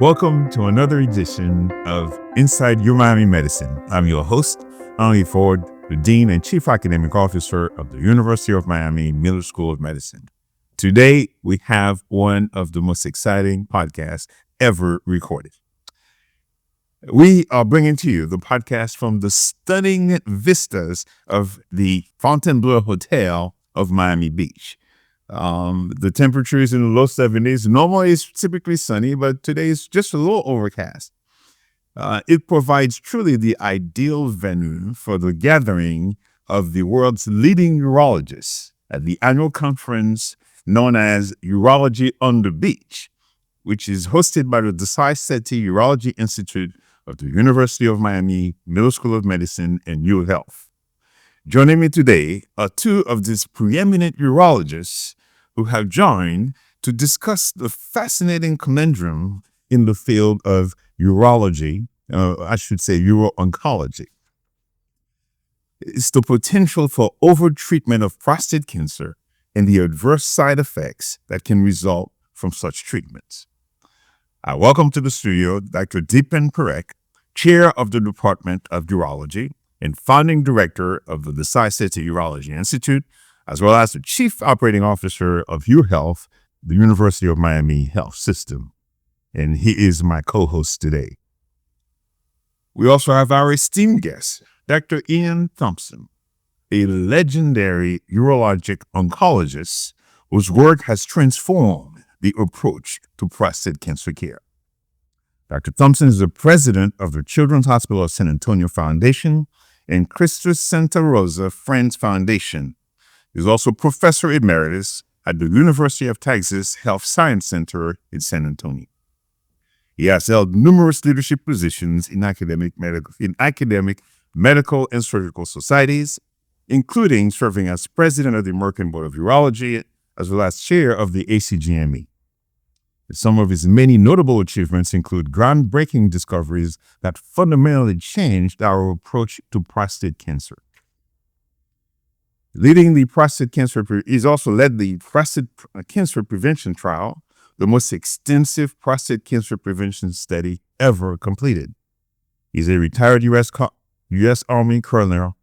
Welcome to another edition of Inside Your Miami Medicine. I'm your host, Henry Ford, the Dean and Chief Academic Officer of the University of Miami Miller School of Medicine. Today, we have one of the most exciting podcasts ever recorded. We are bringing to you the podcast from the stunning vistas of the Fontainebleau Hotel of Miami Beach. The temperature is in the low 70s. Normally it's typically sunny, but today is just a little overcast. It provides truly the ideal venue for the gathering of the world's leading urologists at the annual conference known as Urology on the Beach, which is hosted by the Desai Sethi Urology Institute of the University of Miami Miller School of Medicine and UHealth. Joining me today are two of these preeminent urologists who have joined to discuss the fascinating conundrum in the field of urology, Uro-oncology. It's the potential for overtreatment of prostate cancer and the adverse side effects that can result from such treatments. I welcome to the studio Dr. Dipen Parekh, Chair of the Department of Urology and founding director of the Desai Sethi Urology Institute, as well as the Chief Operating Officer of UHealth, the University of Miami Health System. And he is my co-host today. We also have our esteemed guest, Dr. Ian Thompson, a legendary urologic oncologist whose work has transformed the approach to prostate cancer care. Dr. Thompson is the president of the Children's Hospital of San Antonio Foundation and Christus Santa Rosa Friends Foundation. He's also professor emeritus at the University of Texas Health Science Center in San Antonio. He has held numerous leadership positions in academic, medical, and surgical societies, including serving as president of the American Board of Urology, as well as chair of the ACGME. Some of his many notable achievements include groundbreaking discoveries that fundamentally changed our approach to prostate cancer. He's also led the prostate cancer prevention trial, the most extensive prostate cancer prevention study ever completed. He's a retired U.S. Army colonel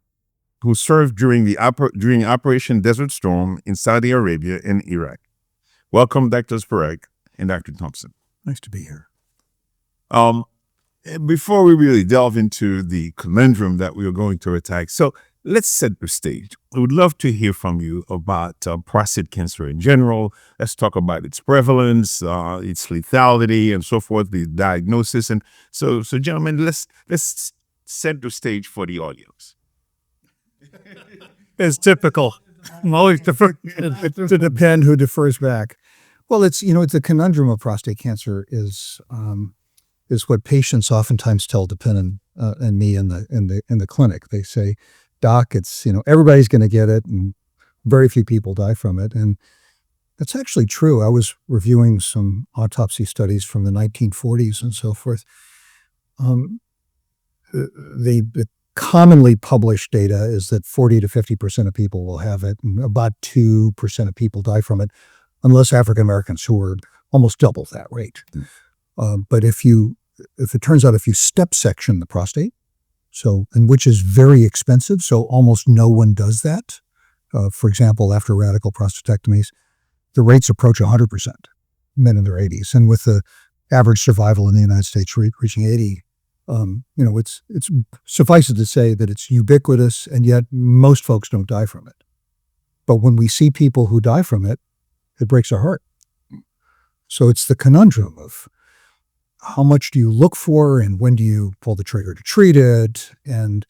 who served during Operation Desert Storm in Saudi Arabia and Iraq. Welcome, Drs. Parekh and Dr. Thompson. Nice to be here. Before we really delve into the conundrum that we are going to attack, so let's set the stage. I would love to hear from you about prostate cancer in general. Let's talk about its prevalence, its lethality, and so forth, the diagnosis. And so gentlemen, let's set the stage for the audience. It's typical. I'm always defer to depend who defers back. Well, it's the conundrum of prostate cancer is what patients oftentimes tell Dipen and me in the clinic. They say, "Doc, it's everybody's going to get it, and very few people die from it." And that's actually true. I was reviewing some autopsy studies from the 1940s and so forth. The commonly published data is that 40 to 50% of people will have it, and about 2% of people die from it, unless African Americans, who are almost double that rate. But if it turns out if you step section the prostate, and which is very expensive, so almost no one does that. For example, after radical prostatectomies, the rates approach 100%, men in their 80s, and with the average survival in the United States reaching 80. It's suffice it to say that it's ubiquitous, and yet most folks don't die from it. But when we see people who die from it, it breaks our heart. So it's the conundrum of how much do you look for, and when do you pull the trigger to treat it, and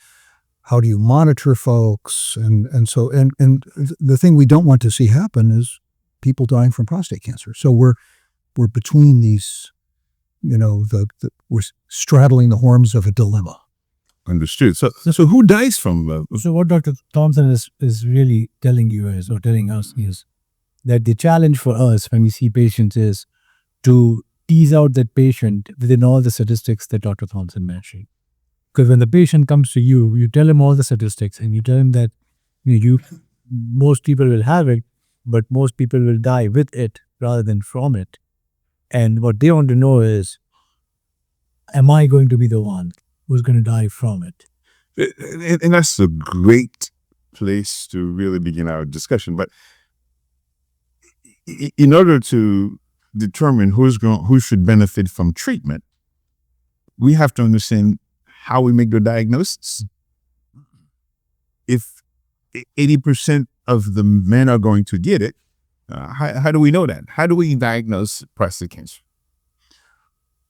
how do you monitor folks, and the thing we don't want to see happen is people dying from prostate cancer. So we're between these, we're straddling the horns of a dilemma. Understood. So who dies from? So what Dr. Thompson is really telling us is that the challenge for us when we see patients is to tease out that patient within all the statistics that Dr. Thompson mentioned. Because when the patient comes to you, you tell him all the statistics and you tell him that most people will have it, but most people will die with it rather than from it. And what they want to know is, am I going to be the one who's going to die from it? And that's a great place to really begin our discussion. But in order to determine who should benefit from treatment, we have to understand how we make the diagnosis. If 80% of the men are going to get it, how do we know that? How do we diagnose prostate cancer?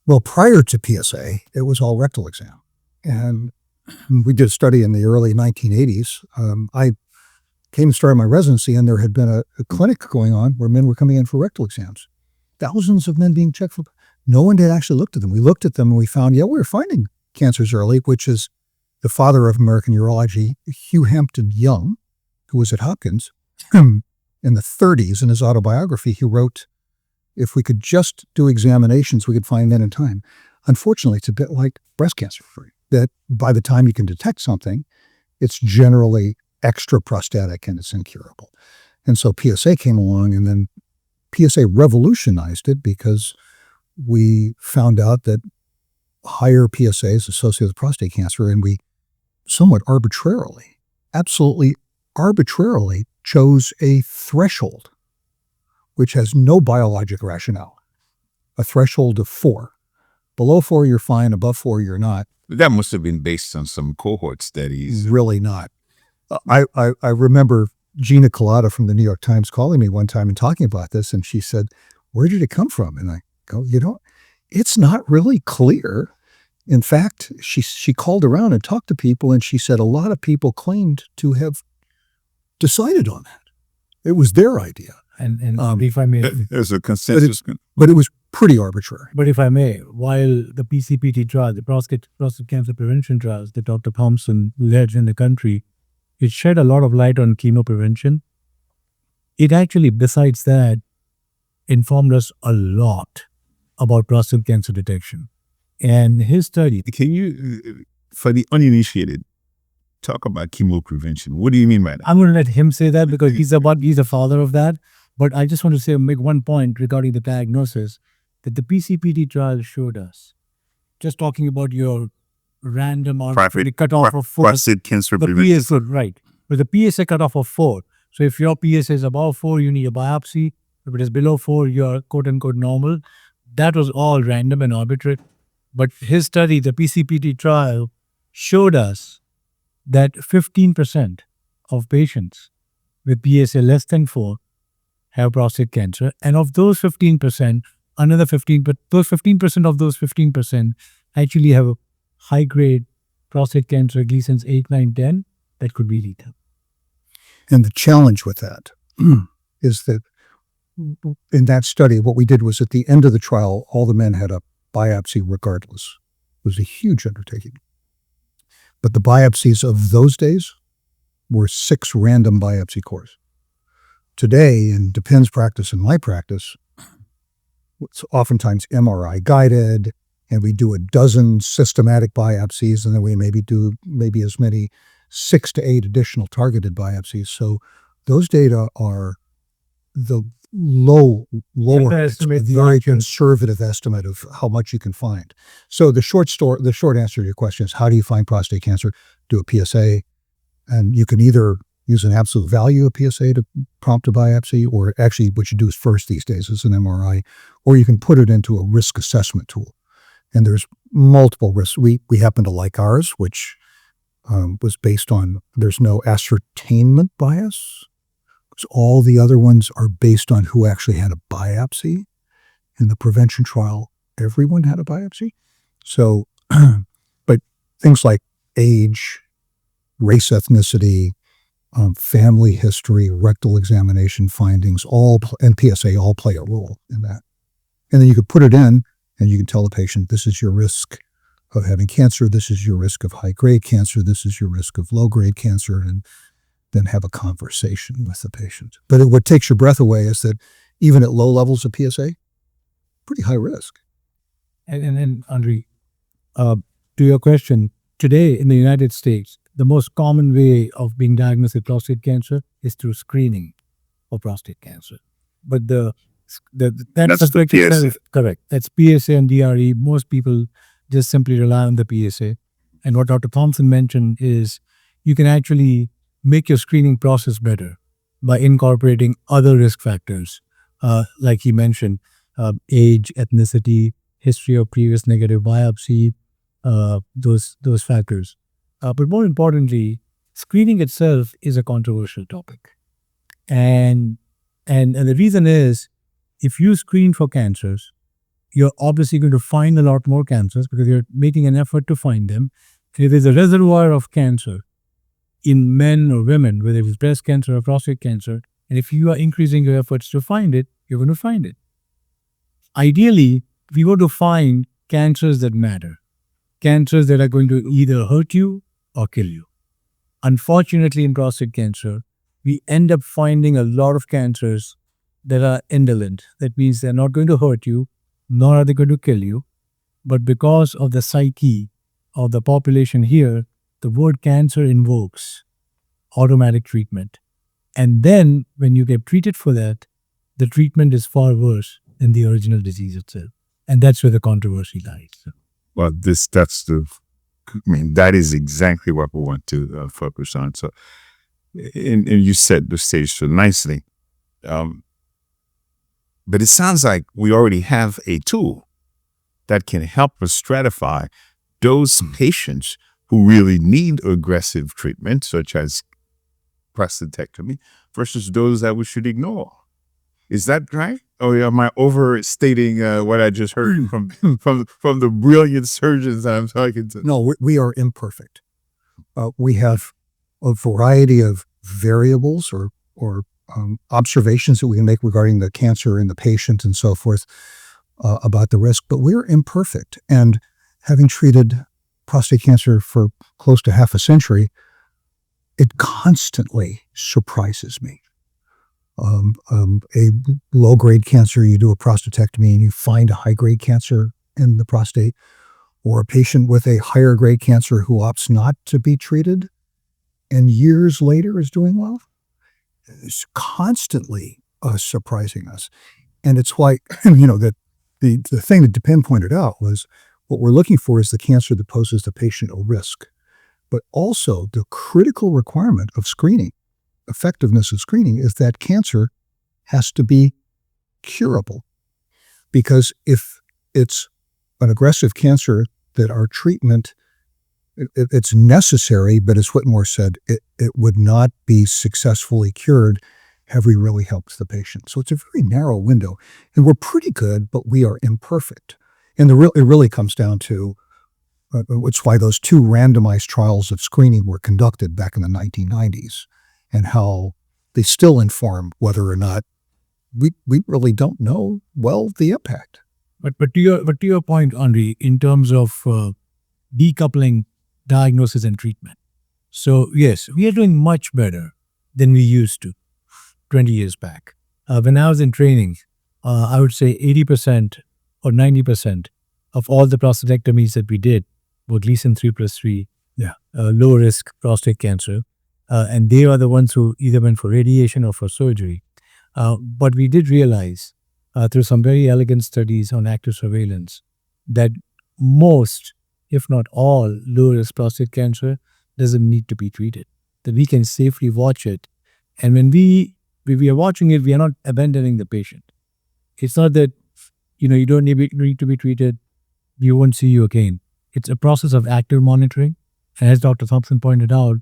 Well, prior to PSA, it was all rectal exam. And we did a study in the early 1980s. I came and started my residency, and there had been a clinic going on where men were coming in for rectal exams. Thousands of men being checked for. No one had actually looked at them. We looked at them and we found, we were finding cancers early, which is the father of American urology, Hugh Hampton Young, who was at Hopkins. In the 30s, in his autobiography, he wrote, if we could just do examinations, we could find men in time. Unfortunately, it's a bit like breast cancer, that by the time you can detect something, it's generally extra prostatic and it's incurable. And so PSA came along, and then PSA revolutionized it because we found out that higher PSAs associated with prostate cancer, and we somewhat arbitrarily, absolutely arbitrarily chose a threshold, which has no biologic rationale, a threshold of 4. Below 4, you're fine. Above 4, you're not. That must have been based on some cohort studies. Really not. I remember Gina Colada from the New York Times calling me one time and talking about this, and she said, where did it come from? And I go, it's not really clear. In fact, she called around and talked to people, and she said a lot of people claimed to have decided on that. It was their idea. And if I may, there's a consensus. But it was pretty arbitrary. But if I may, while the PCPT trial, the prostate cancer prevention trials that Dr. Thompson led in the country, it shed a lot of light on chemo-prevention. It actually, besides that, informed us a lot about prostate cancer detection. And his study... Can you, for the uninitiated, talk about chemo-prevention? What do you mean by that? I'm going to let him say that because he's the father of that. But I just want to make one point regarding the diagnosis that the PCPT trial showed us. Just talking about your random arbitrary cutoff of 4. Prostate cancer prevention. PSA, right. With the PSA cutoff of 4. So if your PSA is above 4, you need a biopsy. If it is below 4, you're quote-unquote normal. That was all random and arbitrary. But his study, the PCPT trial, showed us that 15% of patients with PSA less than 4 have prostate cancer. And of those 15%, another 15%, but those 15% of those 15% actually have a high-grade prostate cancer, Gleason's 8, 9, 10, that could be lethal. And the challenge with that is that in that study, what we did was at the end of the trial, all the men had a biopsy regardless. It was a huge undertaking. But the biopsies of those days were 6 random biopsy cores. Today, in Dipen's practice and my practice, it's oftentimes MRI guided, and we do a dozen systematic biopsies, and then we do as many 6 to 8 additional targeted biopsies. So those data are the lower estimate, very conservative estimate of how much you can find. So the short answer to your question is, how do you find prostate cancer? Do a PSA, and you can either use an absolute value of PSA to prompt a biopsy, or actually what you do is first these days is an MRI, or you can put it into a risk assessment tool. And there's multiple risks. We happen to like ours, which was based on, there's no ascertainment bias, because all the other ones are based on who actually had a biopsy. In the prevention trial, everyone had a biopsy. So, but things like age, race, ethnicity, family history, rectal examination findings, and PSA all play a role in that. And then you could put it in, and you can tell the patient, this is your risk of having cancer, this is your risk of high-grade cancer, this is your risk of low-grade cancer, and then have a conversation with the patient. But what takes your breath away is that even at low levels of PSA, pretty high risk. And Andre, to your question, today in the United States, the most common way of being diagnosed with prostate cancer is through screening for prostate cancer. But that's the PSA. Correct. That's PSA and DRE. Most people just simply rely on the PSA. And what Dr. Thompson mentioned is you can actually make your screening process better by incorporating other risk factors, like he mentioned, age, ethnicity, history of previous negative biopsy, those factors. But more importantly, screening itself is a controversial topic. And the reason is, if you screen for cancers, you're obviously going to find a lot more cancers because you're making an effort to find them. If there's a reservoir of cancer in men or women, whether it's breast cancer or prostate cancer, and if you are increasing your efforts to find it, you're going to find it. Ideally, we want to find cancers that matter, cancers that are going to either hurt you or kill you. Unfortunately, in prostate cancer, we end up finding a lot of cancers that are indolent. That means they're not going to hurt you, nor are they going to kill you. But because of the psyche of the population here, the word cancer invokes automatic treatment. And then when you get treated for that, the treatment is far worse than the original disease itself. And that's where the controversy lies. Well, that is exactly what we want to focus on. So, and you set the stage so nicely. But it sounds like we already have a tool that can help us stratify those patients who really need aggressive treatment, such as prostatectomy, versus those that we should ignore. Is that right? Or am I overstating what I just heard from the brilliant surgeons that I'm talking to? No, we are imperfect. We have a variety of variables or observations that we can make regarding the cancer in the patient and so forth about the risk, but we're imperfect. And having treated prostate cancer for close to half a century, it constantly surprises me. A low-grade cancer, you do a prostatectomy and you find a high-grade cancer in the prostate, or a patient with a higher-grade cancer who opts not to be treated and years later is doing well. It's constantly surprising us. And it's why, that the thing that Dipen pointed out was what we're looking for is the cancer that poses the patient a risk, but also the critical requirement of screening, effectiveness of screening, is that cancer has to be curable. Because if it's an aggressive cancer that our treatment, it's necessary, but as Whitmore said, it would not be successfully cured have we really helped the patient. So it's a very narrow window. And we're pretty good, but we are imperfect. And it really comes down to, it's why those 2 randomized trials of screening were conducted back in the 1990s, and how they still inform whether or not we really don't know, the impact. But to your point, Henri, in terms of decoupling diagnosis and treatment. So yes, we are doing much better than we used to 20 years back. When I was in training, I would say 80% or 90% of all the prostatectomies that we did were Gleason 3+3, low risk prostate cancer. And they are the ones who either went for radiation or for surgery. But we did realize through some very elegant studies on active surveillance that most, if not all, low-risk prostate cancer doesn't need to be treated, that we can safely watch it. And when we are watching it, we are not abandoning the patient. It's not that, you don't need to be treated, we won't see you again. It's a process of active monitoring. And as Dr. Thompson pointed out,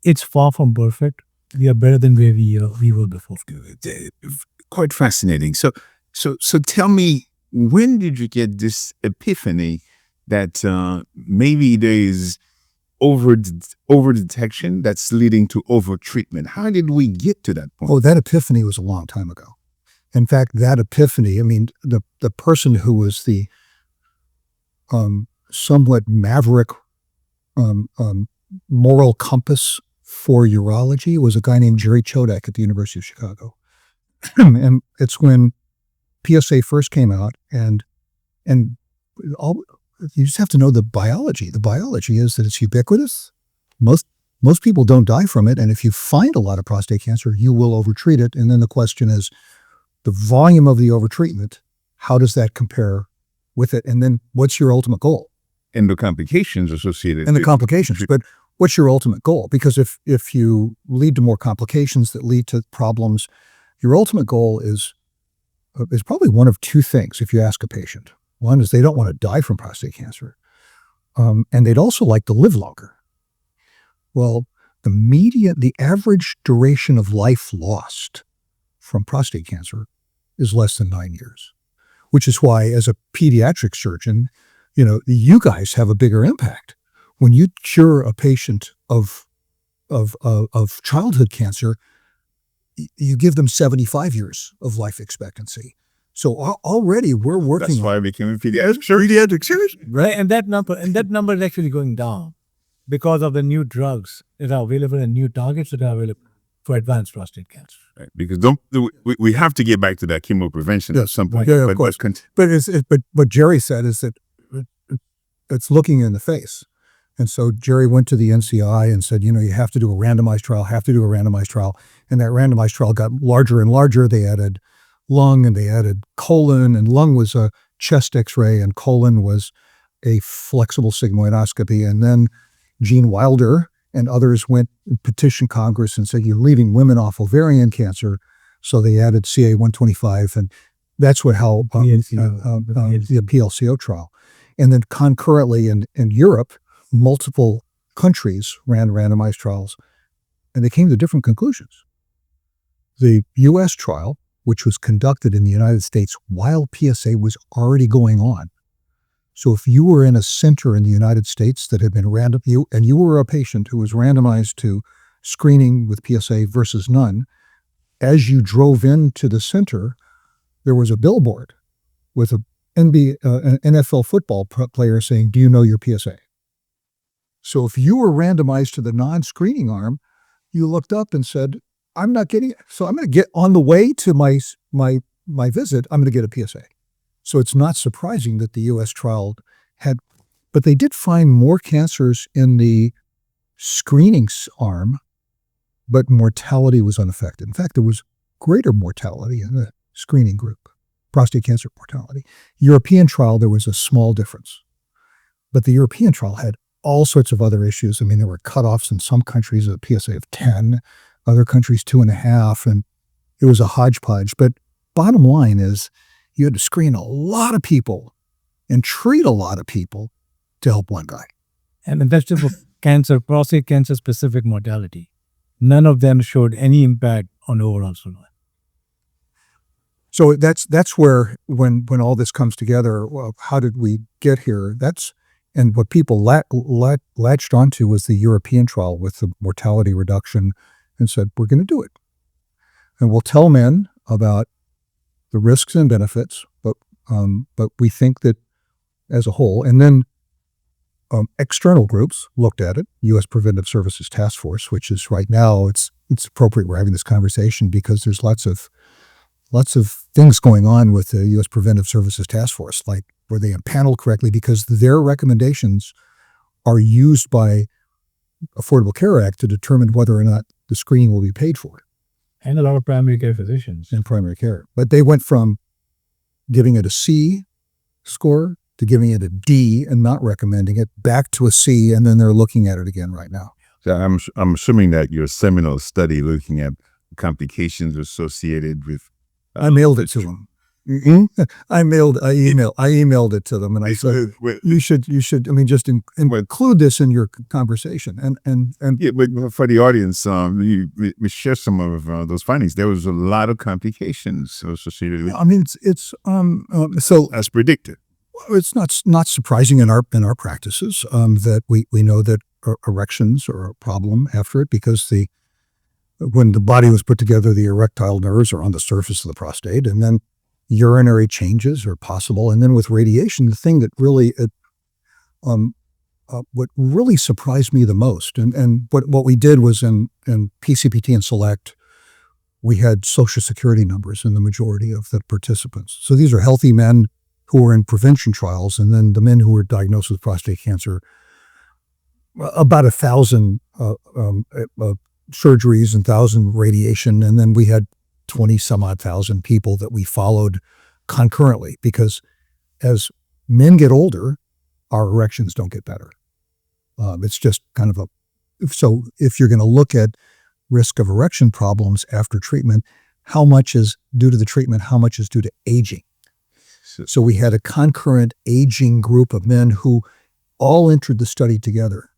it's far from perfect. We are better than where we were before. Quite fascinating. So tell me, when did you get this epiphany that maybe there is over detection that's leading to over treatment? How did we get to that point? Oh, that epiphany was a long time ago. In fact, that epiphany, the person who was the somewhat maverick moral compass for urology was a guy named Jerry Chodak at the University of Chicago. And it's when PSA first came out, and all, you just have to know the biology. The biology is that it's ubiquitous. Most people don't die from it, and if you find a lot of prostate cancer, you will overtreat it. And then the question is, the volume of the overtreatment, how does that compare with it? And then what's your ultimate goal? and the complications associated. And the complications. But what's your ultimate goal? Because if you lead to more complications that lead to problems, your ultimate goal is probably one of two things if you ask a patient. One is they don't want to die from prostate cancer, and they'd also like to live longer. Well, the average duration of life lost from prostate cancer is less than 9 years, which is why, as a pediatric surgeon, you guys have a bigger impact. When you cure a patient of childhood cancer, you give them 75 years of life expectancy. So already we're working. That's why I became a pediatric surgeon. Right, and that number is actually going down because of the new drugs that are available and new targets that are available for advanced prostate cancer. Right. Because we have to get back to that chemo-prevention at some point. Yeah, of course. But what Jerry said is that it's looking in the face. And so Jerry went to the NCI and said, you have to do a randomized trial, And that randomized trial got larger and larger. They added lung and they added colon, and lung was a chest x-ray and colon was a flexible sigmoidoscopy. And then Gene Wilder and others went and petitioned Congress and said, you're leaving women off ovarian cancer. So they added CA-125, and that's the PLCO trial. And then concurrently in Europe, multiple countries ran randomized trials, and they came to different conclusions. The U.S. trial, which was conducted in the United States while PSA was already going on. So if you were in a center in the United States that had been and you were a patient who was randomized to screening with PSA versus none, as you drove into the center, there was a billboard with an NFL football player saying, do you know your PSA? So if you were randomized to the non-screening arm, you looked up and said, I'm not getting it. So I'm going to get on the way to my visit, I'm going to get a PSA. So it's not surprising that the U.S. trial but they did find more cancers in the screening arm, but mortality was unaffected. In fact, there was greater mortality in the screening group, prostate cancer mortality. European trial, there was a small difference. But the European trial had all sorts of other issues. I mean, there were cutoffs in some countries of a PSA of 10, other countries 2.5, and it was a hodgepodge. But bottom line is you had to screen a lot of people and treat a lot of people to help one guy. And that's just for cancer, prostate cancer specific mortality. None of them showed any impact on overall survival. So that's where when all this comes together, well, how did we get here? And what people latched onto was the European trial with the mortality reduction, and said, we're going to do it. And we'll tell men about the risks and benefits, but we think that as a whole, and then external groups looked at it, U.S. Preventive Services Task Force, which is right now, it's appropriate we're having this conversation because there's lots of things going on with the U.S. Preventive Services Task Force, like were they impaneled correctly, because their recommendations are used by Affordable Care Act to determine whether or not the screening will be paid for. And a lot of primary care physicians. In primary care. But they went from giving it a C score to giving it a D and not recommending it, back to a C, and then they're looking at it again right now. So I'm assuming that your seminal study looking at complications associated with... I mailed it to them. Mm-hmm. I emailed it to them, and I said, you should, just include this in your conversation. And yeah, but for the audience, we share some of those findings. There was a lot of complications associated with. I mean, it's so as predicted. It's not surprising in our practices that we know that erections are a problem after it, because when the body was put together, the erectile nerves are on the surface of the prostate, and then urinary changes are possible. And then with radiation, the thing that really, what really surprised me the most, and what we did was in PCPT and SELECT, we had Social Security numbers in the majority of the participants. So these are healthy men who were in prevention trials, and then the men who were diagnosed with prostate cancer, about 1,000 surgeries and 1,000 radiation, and then we had 20 some odd thousand people that we followed concurrently, because as men get older, our erections don't get better. It's just kind of so if you're going to look at risk of erection problems after treatment, how much is due to the treatment, how much is due to aging? So we had a concurrent aging group of men who all entered the study together.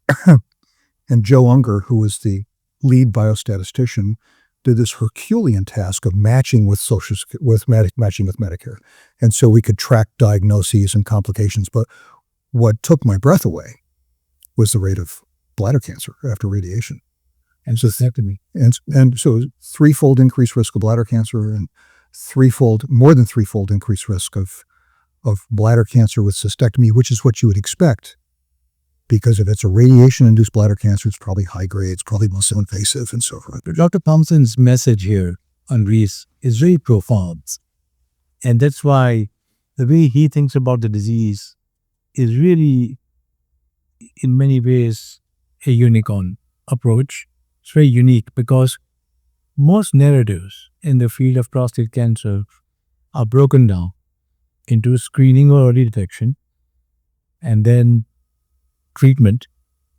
And Joe Unger, who was the lead biostatistician, did this Herculean task of matching with matching with Medicare. And so we could track diagnoses and complications. But what took my breath away was the rate of bladder cancer after radiation. And cystectomy. And so threefold increased risk of bladder cancer and more than threefold increased risk of bladder cancer with cystectomy, which is what you would expect. Because if it's a radiation-induced bladder cancer, it's probably high grade, it's probably muscle invasive, and so forth. Dr. Thompson's message here on REIS is very profound. And that's why the way he thinks about the disease is really, in many ways, a unicorn approach. It's very unique because most narratives in the field of prostate cancer are broken down into screening or early detection, and then treatment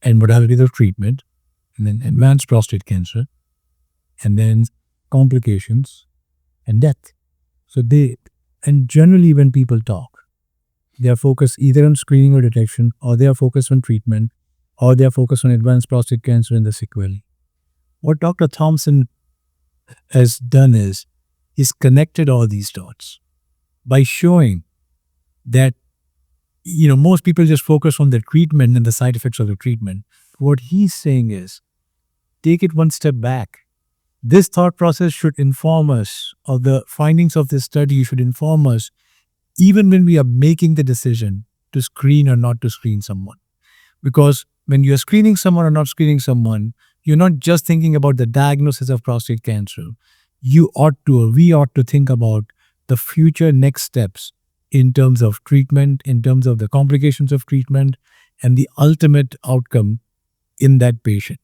and modalities of treatment, and then advanced prostate cancer, and then complications and death. And generally when people talk, they are focused either on screening or detection, or they are focused on treatment, or they are focused on advanced prostate cancer and the sequelae. What Dr. Thompson has done is he's connected all these dots by showing that most people just focus on the treatment and the side effects of the treatment. What he's saying is, take it one step back. This thought process should inform us, or the findings of this study should inform us, even when we are making the decision to screen or not to screen someone. Because when you're screening someone or not screening someone, you're not just thinking about the diagnosis of prostate cancer. We ought to think about the future next steps in terms of treatment, in terms of the complications of treatment, and the ultimate outcome in that patient.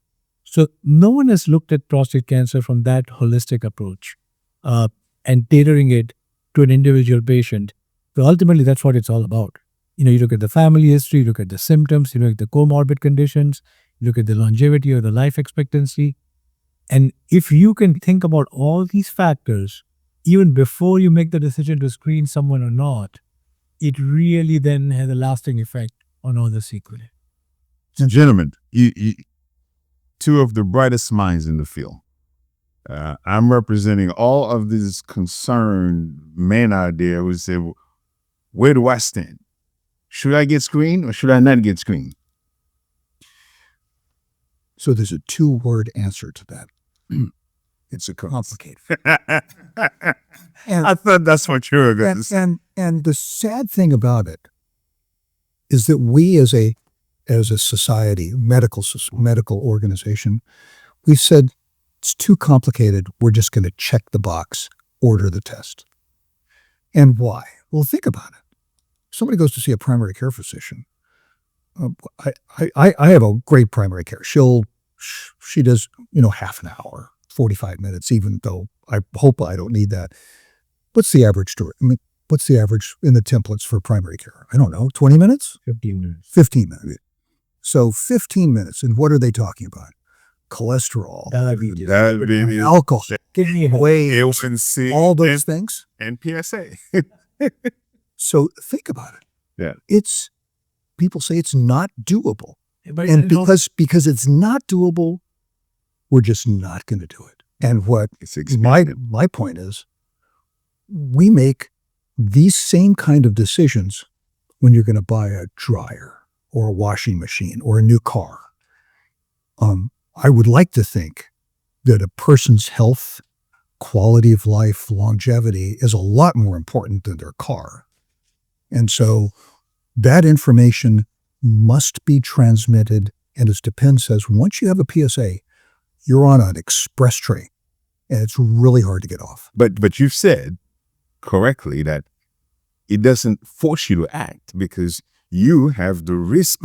So no one has looked at prostate cancer from that holistic approach and tailoring it to an individual patient. So ultimately, that's what it's all about. You look at the family history, you look at the symptoms, you look at the comorbid conditions, you look at the longevity or the life expectancy. And if you can think about all these factors, even before you make the decision to screen someone or not, it really then has a lasting effect on all the sequelae. Gentlemen, you two of the brightest minds in the field. I'm representing all of these concerned men out there who say, where do I stand? Should I get screened or should I not get screened? So there's a 2-word answer to that. It's complicated. I thought that's what you were going to say. And the sad thing about it is that we as a society, medical organization, we said it's too complicated. We're just going to check the box, order the test. And why? Well, think about it. Somebody goes to see a primary care physician. I have a great primary care. She does, half an hour, 45 minutes, even though I hope I don't need that. What's the average story? What's the average in the templates for primary care? I don't know, 20 minutes? 15 minutes. 15 minutes. So 15 minutes. And what are they talking about? Cholesterol, Diabetes, alcohol, weight, all those things. And PSA. So think about it. Yeah. People say it's not doable. And because it's not doable, we're just not going to do it. And what my point is, we make these same kind of decisions when you're going to buy a dryer or a washing machine or a new car. I would like to think that a person's health, quality of life, longevity is a lot more important than their car. And so that information must be transmitted. And as Dipen says, once you have a PSA, you're on an express train and it's really hard to get off. But you've said correctly that it doesn't force you to act because you have the risk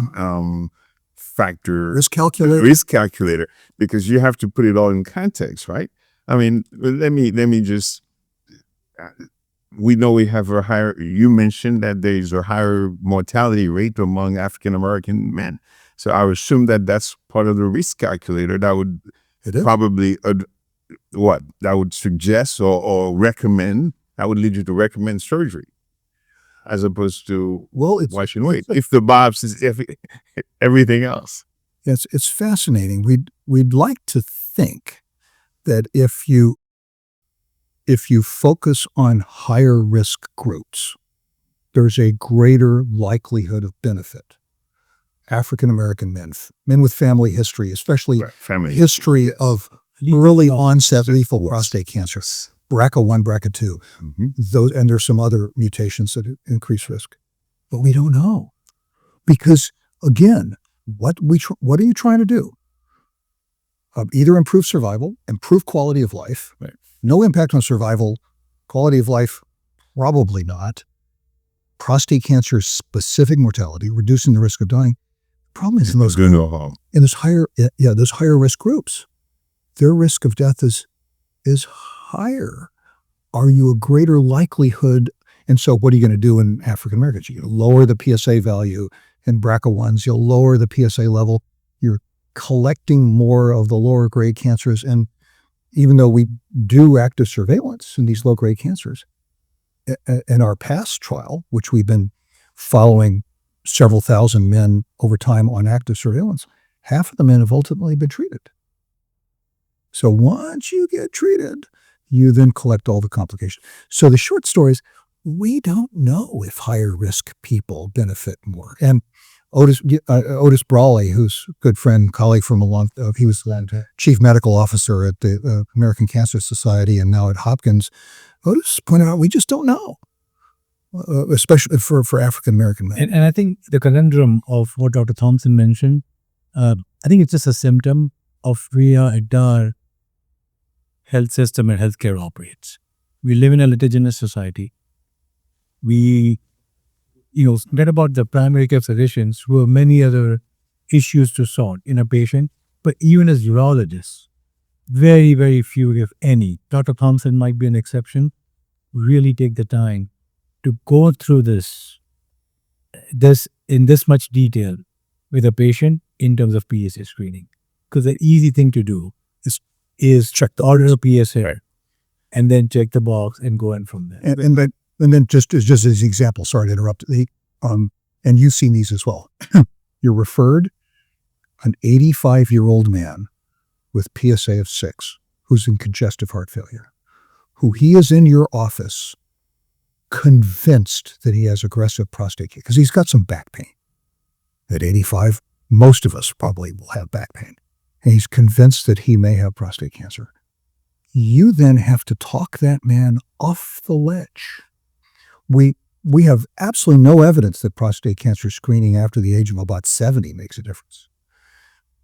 factor, risk calculator, because you have to put it all in context, right? I mean, let me just we know we have a higher, you mentioned that there's a higher mortality rate among African-American men. So I would assume that that's part of the risk calculator that would probably, that would suggest or recommend, that would lead you to recommend surgery as opposed to watching weight. If the biopsy is everything else. It's fascinating. We'd like to think that if you focus on higher risk groups, there's a greater likelihood of benefit. African American men with family history, especially history of early onset lethal prostate cancer, BRCA1, BRCA2. Those, and there's some other mutations that increase risk, but we don't know because again, what are you trying to do? Either improve survival, improve quality of life. Right. No impact on survival, quality of life, probably not. Prostate cancer specific mortality, reducing the risk of dying. Problem is in those higher risk groups, their risk of death is higher. Are you a greater likelihood? And so what are you going to do in African Americans? You lower the PSA value in BRCA1s, you'll lower the PSA level. You're collecting more of the lower grade cancers. And even though we do active surveillance in these low grade cancers, in our past trial, which we've been following several thousand men over time on active surveillance, half of the men have ultimately been treated. So once you get treated, you then collect all the complications. So the short story is, we don't know if higher risk people benefit more. And Otis Brawley, who's a good friend, colleague from he was the chief medical officer at the American Cancer Society and now at Hopkins. Otis pointed out, we just don't know, especially for African-American men. And I think the conundrum of what Dr. Thompson mentioned, I think it's just a symptom of where our health system and healthcare operates. We live in a litigious society. We read about the primary care physicians who have many other issues to sort in a patient, but even as urologists, very, very few, if any, Dr. Thompson might be an exception, really take the time to go through this in this much detail with a patient in terms of PSA screening. Because the easy thing to do is check the order of PSA and then check the box and go in from there. And then just as an example, sorry to interrupt, and you've seen these as well. You're referred an 85-year-old man with PSA of 6 who's in congestive heart failure, who he is in your office convinced that he has aggressive prostate cancer because he's got some back pain. At 85, most of us probably will have back pain. And he's convinced that he may have prostate cancer. You then have to talk that man off the ledge. We have absolutely no evidence that prostate cancer screening after the age of about 70 makes a difference.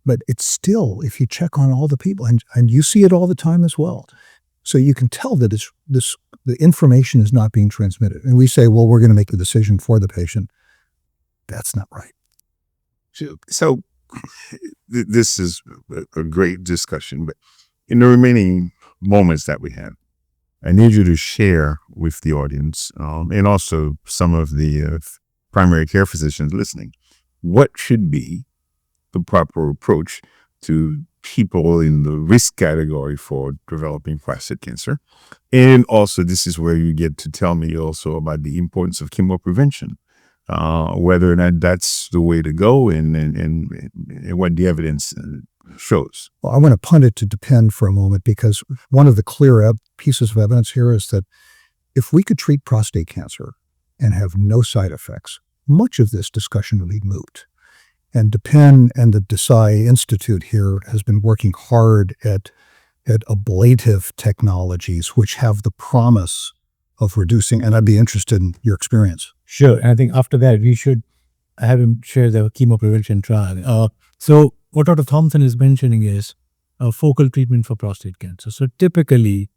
But it's still, if you check on all the people, and you see it all the time as well. So you can tell that the information is not being transmitted. And we say, well, we're going to make the decision for the patient. That's not right. So this is a great discussion, but in the remaining moments that we have, I need you to share with the audience and also some of the primary care physicians listening, what should be the proper approach to people in the risk category for developing prostate cancer. And also, this is where you get to tell me also about the importance of chemo-prevention, whether or not that's the way to go and what the evidence shows. Well, I want to punt it to Dipen for a moment because one of the clear pieces of evidence here is that if we could treat prostate cancer and have no side effects, much of this discussion would be moot. And Dipen and the Desai Institute here has been working hard at ablative technologies which have the promise of reducing, and I'd be interested in your experience. Sure. And I think after that, we should have him share the chemo-prevention trial. So what Dr. Thompson is mentioning is a focal treatment for prostate cancer. So typically,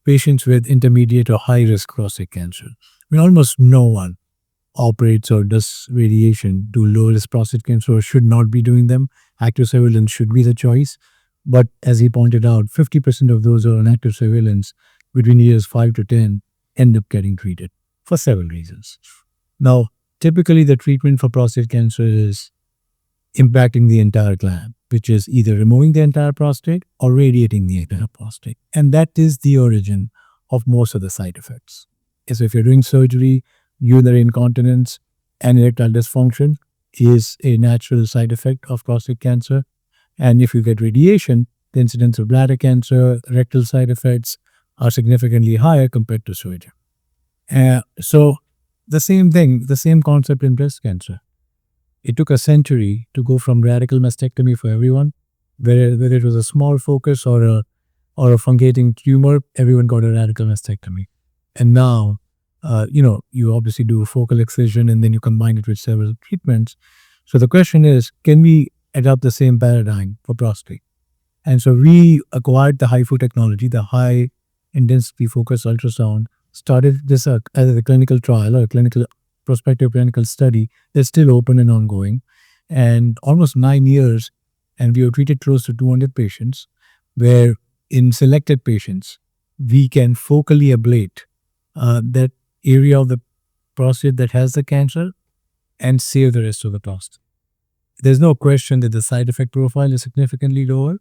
patients with intermediate or high-risk prostate cancer, almost no one operates or does radiation to low-risk prostate cancer or should not be doing them. Active surveillance should be the choice. But as he pointed out, 50% of those who are on active surveillance between years 5 to 10 end up getting treated for several reasons. Now, typically the treatment for prostate cancer is impacting the entire gland, which is either removing the entire prostate or radiating the entire prostate. And that is the origin of most of the side effects. So if you're doing surgery, urinary incontinence and erectile dysfunction is a natural side effect of prostate cancer. And if you get radiation, the incidence of bladder cancer, rectal side effects are significantly higher compared to surgery. So the same thing, the same concept in breast cancer. It took a century to go from radical mastectomy for everyone, whether it was a small focus or a fungating tumor, everyone got a radical mastectomy. And now, you obviously do a focal excision and then you combine it with several treatments. So the question is, can we adopt the same paradigm for prostate? And so we acquired the HIFU technology, the high intensity focused ultrasound, started this as a clinical trial or a prospective clinical study that's still open and ongoing, and almost 9 years, and we have treated close to 200 patients, where in selected patients, we can focally ablate that area of the prostate that has the cancer and save the rest of the prostate. There's no question that the side effect profile is significantly lower,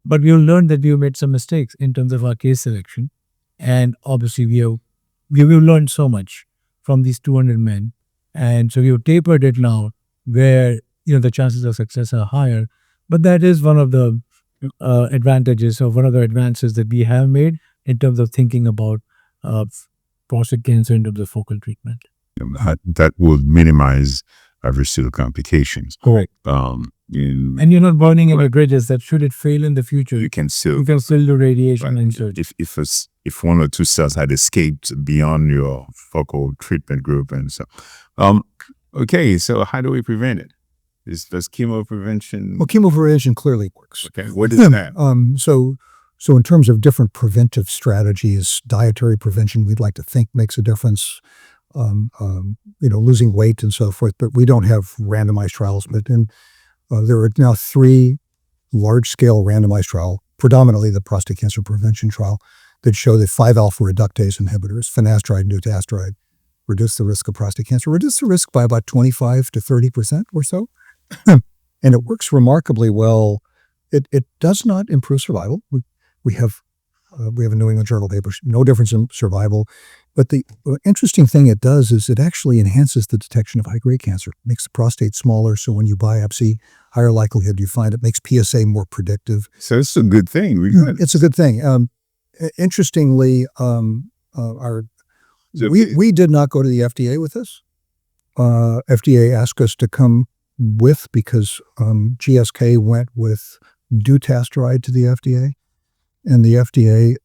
but we will learn that we have made some mistakes in terms of our case selection. And obviously we will learn so much from these 200 men. And so we have tapered it now where, the chances of success are higher. But that is one of the advantages or one of the advances that we have made in terms of thinking about prostate cancer in terms of focal treatment. That will minimize residual complications. Correct. And you're not burning any bridges that should it fail in the future, You can still do radiation and surgery. if one or two cells had escaped beyond your focal treatment group, and so okay, so how do we prevent it? Does chemo-prevention? Well, chemo-prevention clearly works. Okay, what is that? So in terms of different preventive strategies, dietary prevention, we'd like to think makes a difference. Losing weight and so forth, but we don't have randomized trials. But there are now 3 large-scale randomized trials, predominantly the prostate cancer prevention trial, that show that 5-alpha reductase inhibitors, finasteride and dutasteride, reduce the risk of prostate cancer, reduce the risk by about 25 to 30% or so. And it works remarkably well. It does not improve survival. We have a New England Journal paper, no difference in survival. But the interesting thing it does is it actually enhances the detection of high-grade cancer, makes the prostate smaller. So when you biopsy, higher likelihood you find it, makes PSA more predictive. So it's a good thing. It's a good thing. Interestingly, we did not go to the FDA with this. FDA asked us to come with because GSK went with dutasteride to the FDA, and the FDA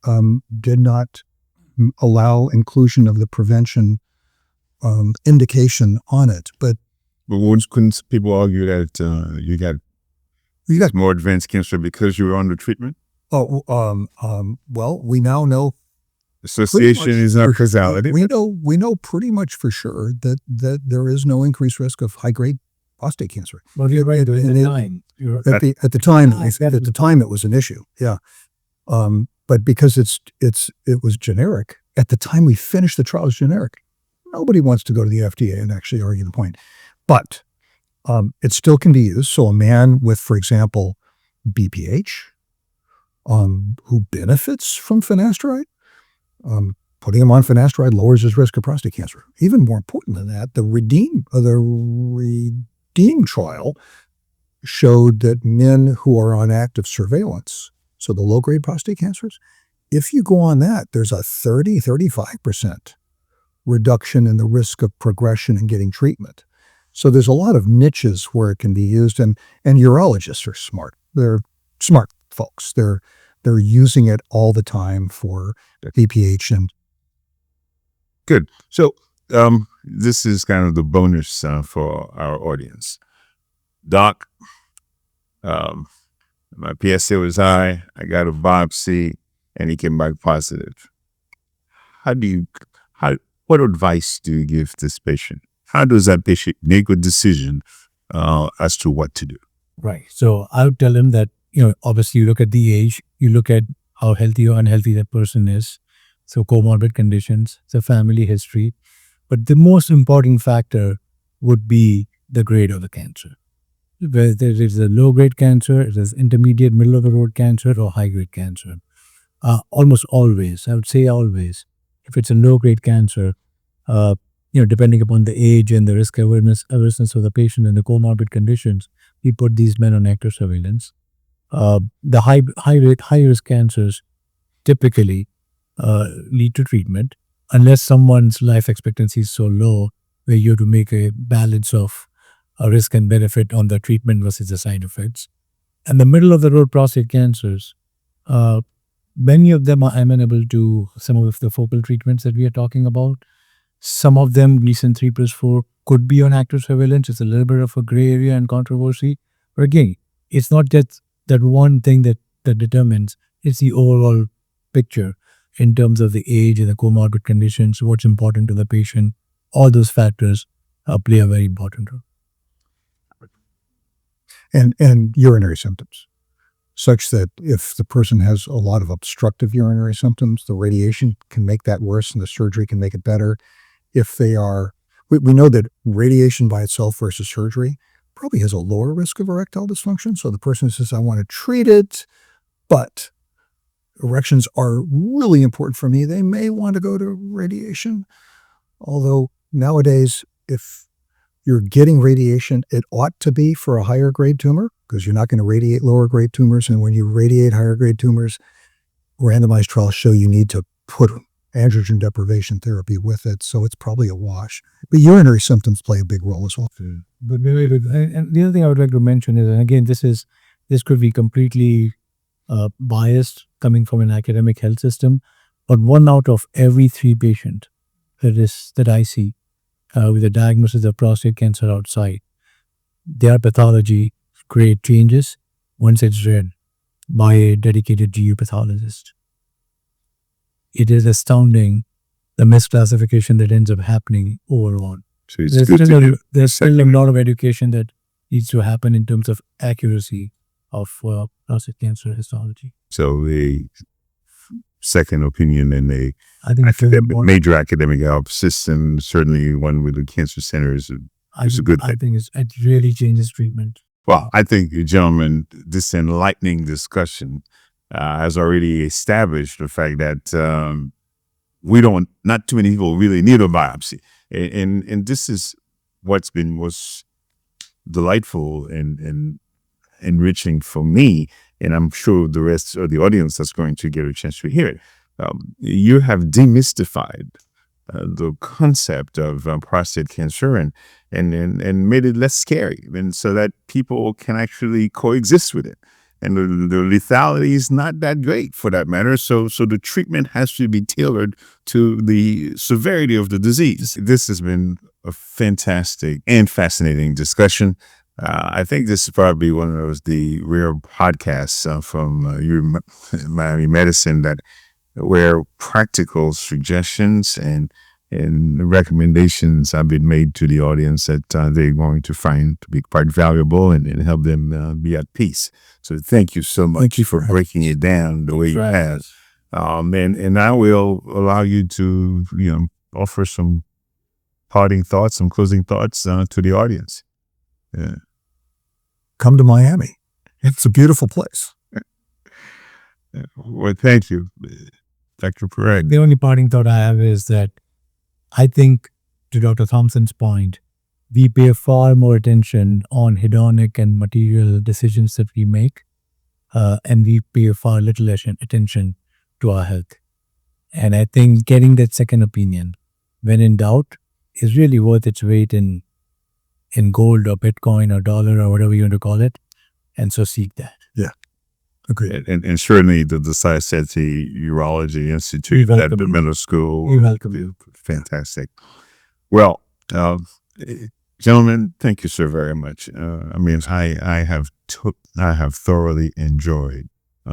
did not allow inclusion of the prevention indication on it. But couldn't people argue that you got more advanced cancer because you were under treatment? Well, we now know association is not causality. We know pretty much for sure that there is no increased risk of high-grade prostate cancer. Well, you're right. At the time, it was an issue. Yeah. But because it was generic, at the time we finished the trial, it was generic. Nobody wants to go to the FDA and actually argue the point. But it still can be used. So a man with, for example, BPH, who benefits from finasteride, putting him on finasteride lowers his risk of prostate cancer. Even more important than that, the REDEEM trial showed that men who are on active surveillance, so the low-grade prostate cancers, if you go on that, there's a 35% reduction in the risk of progression and getting treatment. So there's a lot of niches where it can be used, and urologists are smart. They're smart folks. They're using it all the time for BPH and. Good. So this is kind of the bonus for our audience. Doc, my PSA was high. I got a biopsy, and he came back positive. What advice do you give this patient? How does that patient make a decision as to what to do? Right. So I would tell him that, obviously you look at the age, you look at how healthy or unhealthy that person is. So comorbid conditions, the family history. But the most important factor would be the grade of the cancer. Whether it is a low-grade cancer, it is intermediate, middle-of-the-road cancer, or high-grade cancer. Almost always, I would say always, if it's a low-grade cancer, depending upon the age and the risk awareness of the patient and the comorbid conditions, we put these men on active surveillance. The high-risk cancers typically lead to treatment unless someone's life expectancy is so low where you have to make a balance of a risk and benefit on the treatment versus the side effects. And the middle-of-the-road prostate cancers, many of them are amenable to some of the focal treatments that we are talking about. Some of them, Gleason 3+4, could be on active surveillance. It's a little bit of a gray area and controversy. But again, it's not just that one thing that determines, it's the overall picture in terms of the age and the comorbid conditions, what's important to the patient. All those factors play a very important role. And urinary symptoms, such that if the person has a lot of obstructive urinary symptoms, the radiation can make that worse and the surgery can make it better. If they are, we know that radiation by itself versus surgery probably has a lower risk of erectile dysfunction. So the person says, I want to treat it, but erections are really important for me. They may want to go to radiation. Although nowadays, if you're getting radiation, it ought to be for a higher grade tumor because you're not going to radiate lower grade tumors. And when you radiate higher grade tumors, randomized trials show you need to put androgen deprivation therapy with it. So it's probably a wash. But urinary symptoms play a big role as well. But and the other thing I would like to mention is, and again, this could be completely biased coming from an academic health system, but 1 out of every 3 patients that I see with a diagnosis of prostate cancer outside, their pathology grade changes once it's read by a dedicated GU pathologist. It is astounding the misclassification that ends up happening overall. So there's Still a lot of education that needs to happen in terms of accuracy of prostate cancer histology. So the second opinion in a major academic health system, certainly one with the cancer centers, is a good thing. I think it really changes treatment. Well, I think, gentlemen, this enlightening discussion has already established the fact that not too many people really need a biopsy. And this is what's been most delightful and enriching for me, and I'm sure the rest of the audience that's going to get a chance to hear it. You have demystified the concept of prostate cancer and made it less scary, and so that people can actually coexist with it. And the lethality is not that great for that matter. So the treatment has to be tailored to the severity of the disease. This has been a fantastic and fascinating discussion. I think this is probably one of the rare podcasts from Miami Medicine where practical suggestions and recommendations have been made to the audience that they're going to find to be quite valuable and help them be at peace. So thank you so much for breaking it down the way you have. And I will allow you to offer some parting thoughts, some closing thoughts to the audience. Yeah. Come to Miami. It's a beautiful place. Well, thank you, Dr. Parekh. The only parting thought I have is that I think, to Dr. Thompson's point, we pay far more attention on hedonic and material decisions that we make, and we pay far little attention to our health. And I think getting that second opinion, when in doubt, is really worth its weight in gold or Bitcoin or dollar or whatever you want to call it. And so seek that. Yeah. Agreed. And certainly the Desai Sethi Urology Institute at the middle school. We welcome you. Fantastic. Well, gentlemen, thank you so very much. I have thoroughly enjoyed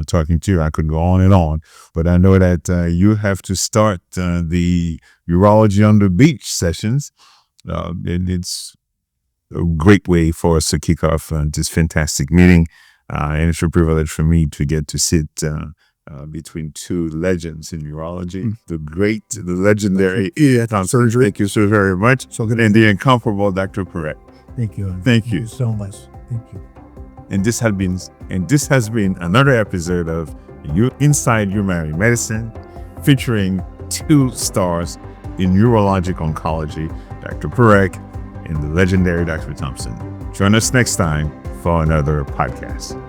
talking to you. I could go on and on, but I know that you have to start the Urology on the Beach sessions, and it's a great way for us to kick off this fantastic meeting. And it's a privilege for me to get to sit between two legends in urology, the legendary Ian Thompson. Surgery. Thank you so very much. So good. And the incomparable Dr. Parekh. Thank you. Thank you. so much. Thank you. And this has been another episode of Inside Urinary Medicine, featuring two stars in urologic oncology, Dr. Parekh and the legendary Dr. Thompson. Join us next time for another podcast.